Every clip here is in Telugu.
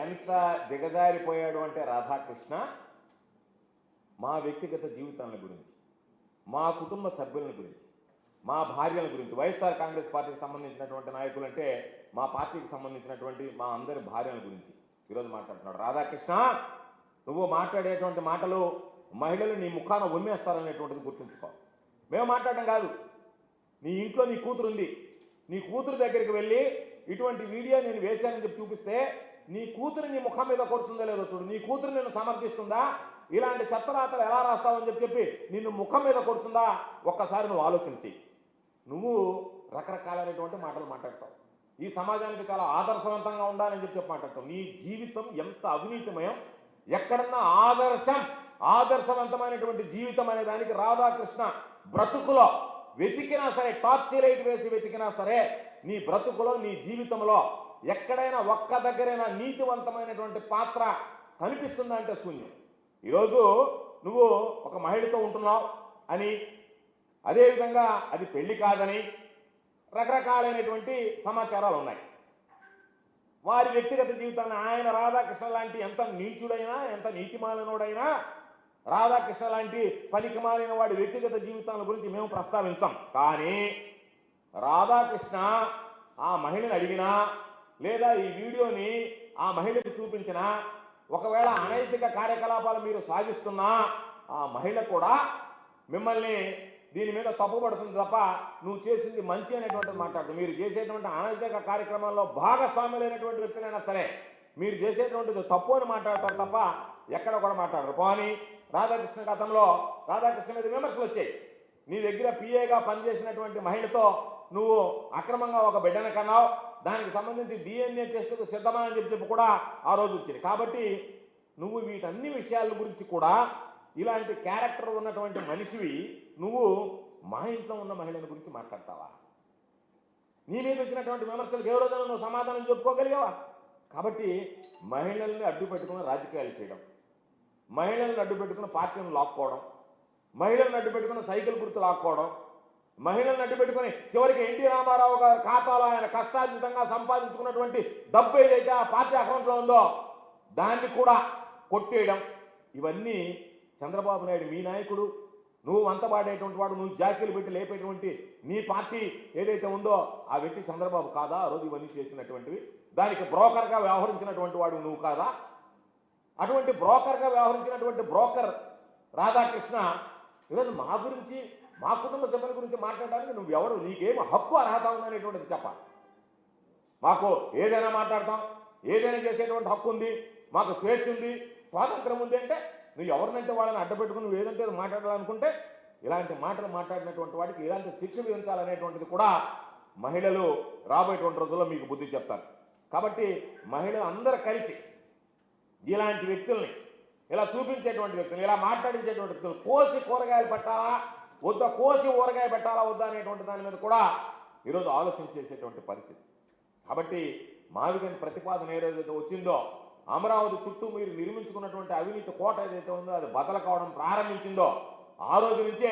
ఎంత దిగజారిపోయాడు అంటే రాధాకృష్ణ మా వ్యక్తిగత జీవితాల గురించి, మా కుటుంబ సభ్యుల గురించి, మా భార్యల గురించి, వైఎస్ఆర్ కాంగ్రెస్ పార్టీకి సంబంధించినటువంటి నాయకులు అంటే మా పార్టీకి సంబంధించినటువంటి మా అందరి భార్యల గురించి ఈరోజు మాట్లాడుతున్నాడు. రాధాకృష్ణ, నువ్వు మాట్లాడేటువంటి మాటలు మహిళలు నీ ముఖాన ఉమ్మేస్తారనేటువంటిది గుర్తుంచుకో. మేము మాట్లాడడం కాదు, నీ ఇంట్లో నీ కూతురు ఉంది, నీ కూతురు దగ్గరికి వెళ్ళి ఇటువంటి వీడియో నేను వేశానని చెప్పి చూపిస్తే నీ కూతురు నీ ముఖం మీద కొడుతుందో లేదో చూడు. నీ కూతురు నిన్ను సమర్థిస్తుందా? ఇలాంటి చెత్తరాతలు ఎలా రాస్తావని చెప్పి నిన్ను ముఖం మీద కొడుతుందా? ఒక్కసారి నువ్వు ఆలోచించి. నువ్వు రకరకాలైనటువంటి మాటలు మాట్లాడతావు, ఈ సమాజానికి చాలా ఆదర్శవంతంగా ఉండాలని చెప్పి మాట్లాడతావు. నీ జీవితం ఎంత అవినీతిమయం, ఎక్కడన్నా ఆదర్శవంతమైనటువంటి జీవితం అనే దానికి రాధాకృష్ణ బ్రతుకులో వెతికినా సరే, టార్చ్ లైట్ వేసి వెతికినా సరే, నీ బ్రతుకులో నీ జీవితంలో ఎక్కడైనా ఒక్క దగ్గరైనా నీతివంతమైనటువంటి పాత్ర కనిపిస్తుందంటే శూన్యం. ఈరోజు నువ్వు ఒక మహిళతో ఉంటున్నావు అని, అదేవిధంగా అది పెళ్లి కాదని రకరకాలైనటువంటి సమాచారాలు ఉన్నాయి. వారి వ్యక్తిగత జీవితాన్ని ఆయన రాధాకృష్ణ లాంటి ఎంత నీచుడైనా, ఎంత నీతిమాలినోడైనా, రాధాకృష్ణ లాంటి పనికిమాలిన వాడి వ్యక్తిగత జీవితాల గురించి మేము ప్రస్తావించాం. కానీ రాధాకృష్ణ ఆ మహిళని అడిగినా, లేదా ఈ వీడియోని ఆ మహిళకు చూపించినా, ఒకవేళ అనైతిక కార్యకలాపాలు మీరు సాగిస్తున్నా ఆ మహిళ కూడా మిమ్మల్ని దీని మీద తప్పుపడుతుంది తప్ప నువ్వు చేసింది మంచి అనేటువంటిది మాట్లాడుతూ, మీరు చేసేటువంటి అనైతిక కార్యక్రమాల్లో భాగస్వామ్యులైనటువంటి వ్యక్తులైనా సరే మీరు చేసేటువంటిది తప్పు అని మాట్లాడతారు తప్ప ఎక్కడ కూడా మాట్లాడరు. పోనీ రాధాకృష్ణ గతంలో రాధాకృష్ణ మీద విమర్శలు వచ్చాయి. నీ దగ్గర పిఏగా పనిచేసినటువంటి మహిళతో నువ్వు అక్రమంగా ఒక బిడ్డను కన్నావు, దానికి సంబంధించి DNA టెస్టుకు సిద్ధమా అని చెప్పి కూడా ఆ రోజు వచ్చింది. కాబట్టి నువ్వు వీటన్ని విషయాల గురించి కూడా, ఇలాంటి క్యారెక్టర్ ఉన్నటువంటి మనిషివి నువ్వు మా ఇంట్లో ఉన్న మహిళల గురించి మాట్లాడతావా? నీ మీద వచ్చినటువంటి విమర్శలకు ఏ రోజైనా నువ్వు సమాధానం చెప్పుకోగలిగావా? కాబట్టి మహిళల్ని అడ్డు పెట్టుకుని రాజకీయాలు చేయడం, మహిళలను అడ్డు పెట్టుకుని పార్టీలను లాక్కోవడం, మహిళలను అడ్డు పెట్టుకుని సైకిల్ గుర్తు లాక్కోవడం, మహిళలను అడ్డు పెట్టుకుని చివరికి ఎన్టీ రామారావు గారి ఖాతాలో ఆయన కష్టార్జితంగా సంపాదించుకున్నటువంటి డబ్బు ఏదైతే ఆ పార్టీ అకౌంట్లో ఉందో దాన్ని కూడా కొట్టేయడం, ఇవన్నీ చంద్రబాబు నాయుడు మీ నాయకుడు, నువ్వు వంతబాడేటువంటి వాడు, నువ్వు జాకీలు పెట్టి లేపేటువంటి నీ పార్టీ ఏదైతే ఉందో ఆ వ్యక్తి చంద్రబాబు కాదా? ఆ రోజు ఇవన్నీ చేసినటువంటివి, దానికి బ్రోకర్గా వ్యవహరించినటువంటి వాడు నువ్వు కాదా? అటువంటి బ్రోకర్గా వ్యవహరించినటువంటి బ్రోకర్ రాధాకృష్ణ ఈరోజు మా గురించి, మా కుటుంబ సభ్యుల గురించి మాట్లాడడానికి నువ్వు ఎవరు, నీకేం హక్కు అర్హత ఉందనేటువంటిది చెప్పాలి. మాకు ఏదైనా మాట్లాడతాం, ఏదైనా చేసేటువంటి హక్కు ఉంది, మాకు స్వేచ్ఛ ఉంది, స్వాతంత్రం ఉంది అంటే నువ్వు ఎవరినంటే వాళ్ళని అడ్డపెట్టుకుని నువ్వు ఏదంటే మాట్లాడాలనుకుంటే ఇలాంటి మాటలు మాట్లాడినటువంటి వాడికి ఇలాంటి శిక్ష విధించాలనేటువంటిది కూడా మహిళలు రాబోయేటువంటి రోజుల్లో మీకు బుద్ధి చెప్తారు. కాబట్టి మహిళలు అందరూ కలిసి ఇలాంటి వ్యక్తుల్ని, ఇలా చూపించేటువంటి వ్యక్తులు, ఇలా మాట్లాడించేటువంటి వ్యక్తులు కోసి కూరగాయలు పెట్టాలా వద్దా, కోసి ఊరగాయ పెట్టాలా వద్దా అనేటువంటి దాని మీద కూడా ఈరోజు ఆలోచన చేసేటువంటి పరిస్థితి. కాబట్టి మావిగని ప్రతిపాదన ఏదైతే వచ్చిందో, అమరావతి చుట్టూ మీరు నిర్మించుకున్నటువంటి అవినీతి కోట ఏదైతే ఉందో అది బదలు కావడం ప్రారంభించిందో ఆ రోజు నుంచే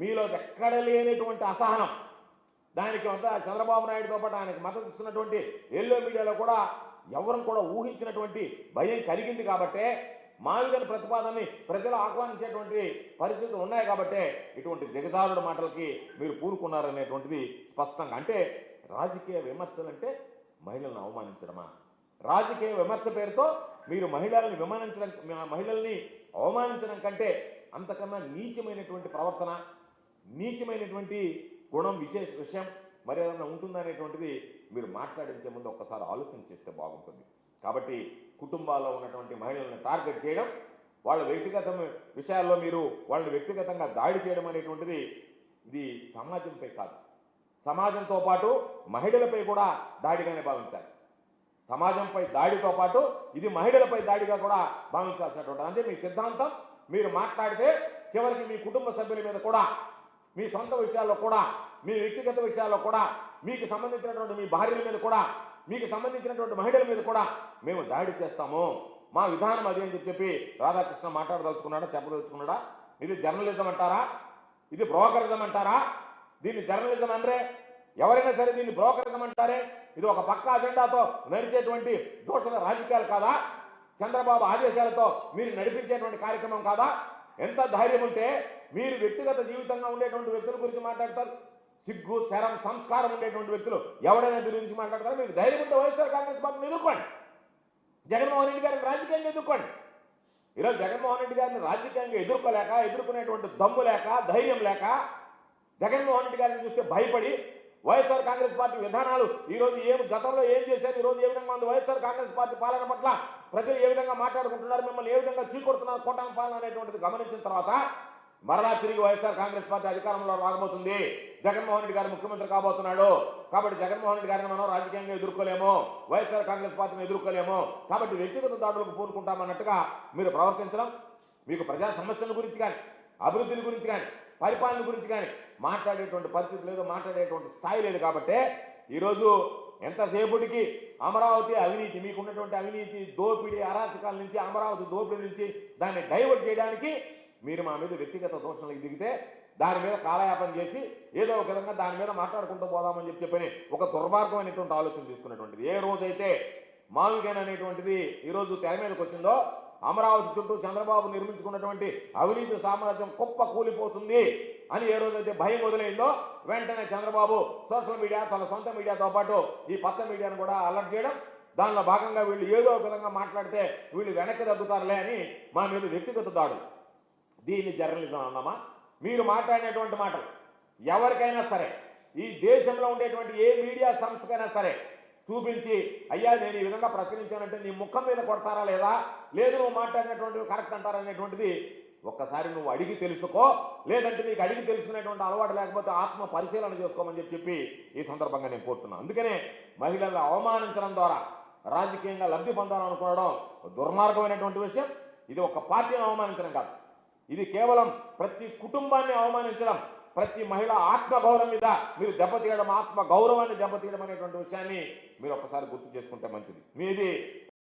మీలో ఎక్కడ లేనటువంటి అసహనం, దానికి అంతా చంద్రబాబు నాయుడుతో పాటు ఆయనకు మద్దతు ఇస్తున్నటువంటి ఎల్లో మీడియాలో కూడా ఎవరు కూడా ఊహించినటువంటి భయం కలిగింది. కాబట్టే మావిగని ప్రతిపాదనని ప్రజలు ఆహ్వానించేటువంటి పరిస్థితులు ఉన్నాయి. కాబట్టే ఇటువంటి దిగజారుడు మాటలకి మీరు పూనుకున్నారనేటువంటిది స్పష్టంగా. అంటే రాజకీయ విమర్శలు అంటే మహిళలను అవమానించడమా? రాజకీయ విమర్శ పేరుతో మీరు మహిళల్ని అవమానించడం కంటే అంతకన్నా నీచమైనటువంటి ప్రవర్తన, నీచమైనటువంటి గుణం, విషయం మరి ఏదైనా ఉంటుందనేటువంటిది మీరు మాట్లాడించే ముందు ఒక్కసారి ఆలోచన చేస్తే బాగుంటుంది. కాబట్టి కుటుంబాల్లో ఉన్నటువంటి మహిళలను టార్గెట్ చేయడం, వాళ్ళ వ్యక్తిగత విషయాల్లో మీరు వాళ్ళని వ్యక్తిగతంగా దాడి చేయడం అనేటువంటిది ఇది సమాజంపై కాదు, సమాజంతో పాటు మహిళలపై కూడా దాడిగానే భావించాలి. సమాజంపై దాడితో పాటు ఇది మహిళలపై దాడిగా కూడా భావించాల్సినటువంటి, అంటే మీ సిద్ధాంతం మీరు మాట్లాడితే చివరికి మీ కుటుంబ సభ్యుల మీద కూడా, మీ సొంత విషయాల్లో కూడా, మీ వ్యక్తిగత విషయాల్లో కూడా, మీకు సంబంధించినటువంటి మీ భార్యల మీద కూడా, మీకు సంబంధించినటువంటి మహిళల మీద కూడా మేము దాడి చేస్తాము, మా విధానం అది అని చెప్పి రాధాకృష్ణ మాట్లాడదలుచుకున్నాడా, చెప్పదలుచుకున్నాడా? ఇది జర్నలిజం అంటారా? ఇది బ్రోకరిజం అంటారా? దీన్ని జర్నలిజం అంటే ఎవరైనా సరే దీన్ని బ్రోకరిజం అంటారే, ఇది ఒక పక్క అజెండాతో నడిచేటువంటి దోషణ రాజకీయాలు కాదా? చంద్రబాబు ఆదేశాలతో మీరు నడిపించేటువంటి కార్యక్రమం కాదా? ఎంత ధైర్యం ఉంటే మీరు వ్యక్తిగత జీవితంగా ఉండేటువంటి వ్యక్తుల గురించి మాట్లాడతారు? సిగ్గు, శరం, సంస్కారం ఉండేటువంటి వ్యక్తులు ఎవడైనా దీని గురించి మాట్లాడతారు? మీకు ధైర్యం ఉంటే వైఎస్ఆర్ కాంగ్రెస్ పార్టీని ఎదుర్కోండి, జగన్మోహన్ రెడ్డి గారిని రాజకీయంగా ఎదుర్కోండి. ఈరోజు జగన్మోహన్ రెడ్డి గారిని రాజకీయంగా ఎదుర్కొనేటువంటి దమ్ము లేక, ధైర్యం లేక, జగన్మోహన్ రెడ్డి గారిని చూస్తే భయపడి వైఎస్ఆర్ కాంగ్రెస్ పార్టీ విధానాలు ఈరోజు గతంలో ఏం చేశారు, ఈరోజు ఏ విధంగా ఉంది వైఎస్ఆర్ కాంగ్రెస్ పార్టీ పాలన పట్ల ప్రజలు ఏ విధంగా మాట్లాడుకుంటున్నారు, మిమ్మల్ని ఏ విధంగా చీకొడుతున్నారు కోటాను పాలన అనేటువంటిది గమనించిన తర్వాత మరలా తిరిగి వైఎస్ఆర్ కాంగ్రెస్ పార్టీ అధికారంలో రాబోతుంది, జగన్మోహన్ రెడ్డి గారు ముఖ్యమంత్రి కాబోతున్నాడు. కాబట్టి జగన్మోహన్ రెడ్డి గారిని మనం రాజకీయంగా ఎదుర్కోలేము, వైఎస్ఆర్ కాంగ్రెస్ పార్టీని ఎదుర్కోలేము, కాబట్టి వ్యక్తిగత దాడులకు పూనుకుంటామన్నట్టుగా మీరు ప్రవర్తించడం, మీకు ప్రజా సమస్యల గురించి కానీ, అభివృద్ధిని గురించి కానీ, పరిపాలన గురించి కానీ మాట్లాడేటువంటి పరిస్థితి లేదు, మాట్లాడేటువంటి స్థాయి లేదు. కాబట్టి ఈరోజు ఎంతసేపటికి అమరావతి అవినీతి, మీకున్నటువంటి అవినీతి, దోపిడీ, అరాచకాల నుంచి, అమరావతి దోపిడీ నుంచి దాన్ని డైవర్ట్ చేయడానికి మీరు మా మీద వ్యక్తిగత దోషణలకు దిగితే దాని మీద కాలయాపన చేసి ఏదో ఒక విధంగా దాని మీద మాట్లాడుకుంటూ పోదామని చెప్పని ఒక దుర్మార్గమైనటువంటి ఆలోచన తీసుకున్నటువంటిది. ఏ రోజైతే మావిగన్ అనేటువంటిది ఈరోజు తెర మీదకి వచ్చిందో, అమరావతి చుట్టూ చంద్రబాబు నిర్మించుకున్నటువంటి అవినీతి సామ్రాజ్యం కుప్ప కూలిపోతుంది అని ఏ రోజైతే భయం మొదలైందో, వెంటనే చంద్రబాబు సోషల్ మీడియా, తన సొంత మీడియాతో పాటు ఈ పచ్చ మీడియాను కూడా అలర్ట్ చేయడం, దానిలో భాగంగా వీళ్ళు ఏదో ఒక విధంగా మాట్లాడితే వీళ్ళు వెనక్కి తగ్గుతారులే అని మా మీద వ్యక్తిగత దాడు. దీన్ని జర్నలిజం అన్నామా? మీరు మాట్లాడినటువంటి మాటలు ఎవరికైనా సరే, ఈ దేశంలో ఉండేటువంటి ఏ మీడియా సంస్థకైనా సరే చూపించి, అయ్యా నేను ఈ విధంగా ప్రశ్నించానంటే నీ ముఖం మీద కొడతారా లేదా, లేదు నువ్వు మాట్లాడినటువంటివి కరెక్ట్ అంటారనేటువంటిది ఒక్కసారి నువ్వు అడిగి తెలుసుకో. లేదంటే నీకు అడిగి తెలుసుకునేటువంటి అలవాటు లేకపోతే ఆత్మ పరిశీలన చేసుకోమని చెప్పి ఈ సందర్భంగా నేను కోరుతున్నాను. అందుకనే మహిళలను అవమానించడం ద్వారా రాజకీయంగా లబ్ధి పొందాలనుకోవడం దుర్మార్గమైనటువంటి విషయం. ఇది ఒక పార్టీని అవమానించడం కాదు, ఇది కేవలం ప్రతి కుటుంబాన్ని అవమానించడం, ప్రతి మహిళ ఆత్మగౌరవం మీద మీరు దెబ్బతీయడం, ఆత్మ గౌరవాన్ని దెబ్బతీయడం అనేటువంటి విషయాన్ని మీరు ఒక్కసారి గుర్తు చేసుకుంటే మంచిది. మీది